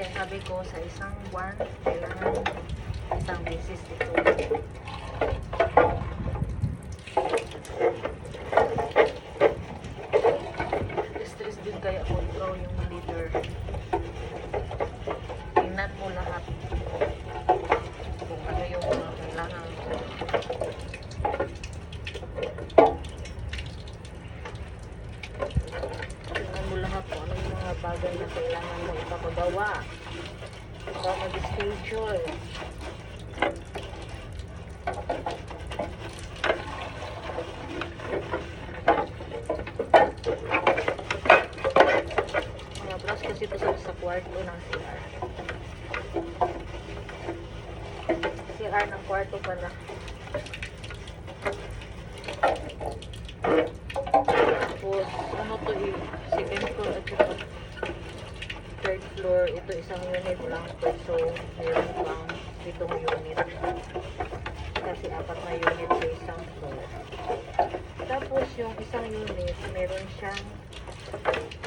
Kaya sabi ko, sa isang buwan, kailangan isang beses ito. Stress din kaya control yung leader. Tingnan mo lahat kung ano yung mga kailangan. Tingnan mo lahat kung ano yung mga bagay na kailangan mo ipapagawa. Ikaw mag-schedule. Mga brush kasi ito sa kwarto ng CR. CR ng kwarto pala. Tapos, ano to eh, second floor at saka third floor. Ito isang unit lang. So, meron pang 7 unit. Kasi 4 na unit sa isang floor. Tapos, yung isang unit, meron siyang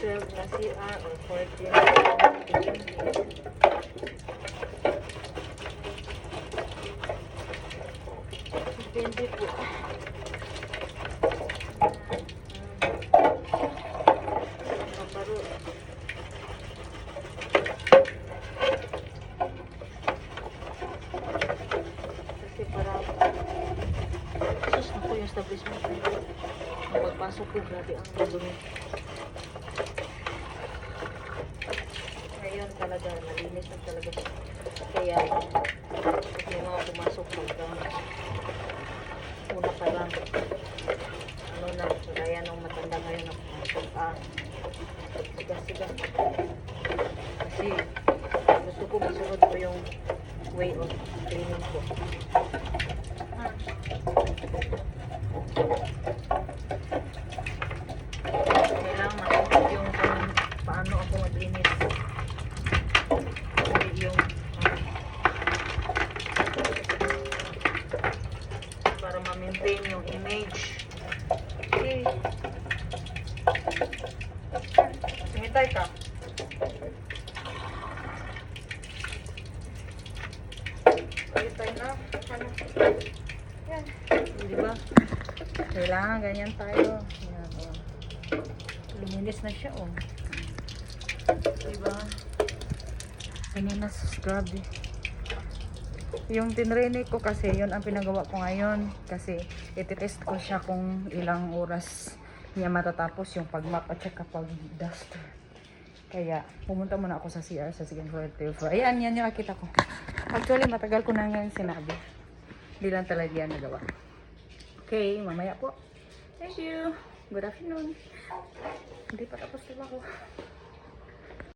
12 na CR or 14 na depende po. Mabaro. Kasi para sus, naku yung establishment na ito. Ang pagpasok ko, grabe ang madumi. Ngayon talaga, malinis na talaga siya. Kaya, pag may mga pumasok pagka una pa lang, ano na, kaya nung matanda ngayon na pumasok, siga-siga. Kasi, gusto ko masunod ko yung way of cleaning ko. Kailangan masunod yung paano ako maglinis. Yung para ma-maintain yung image. Okay. Hintay ka. Hintay na. Ano? Yan. Diba? Kailangan ganyan tayo. Yan, oh. Luminis na siya, oh. Diba? Kanina grabe. Yung tinrinig ko kasi, yun ang pinagawa ko ngayon. Kasi, ititest ko siya kung ilang oras niya matatapos yung pag-map at saka pag-duster. Kaya, pumunta muna ako sa CR sa second floor, third floor. Ayan, yan yung nakita ko. Actually, matagal ko na ngayon sinabi. Hindi lang talaga yan nagawa. Okay, mamaya po. Thank you. Good afternoon. Hindi pa tapos diba ako.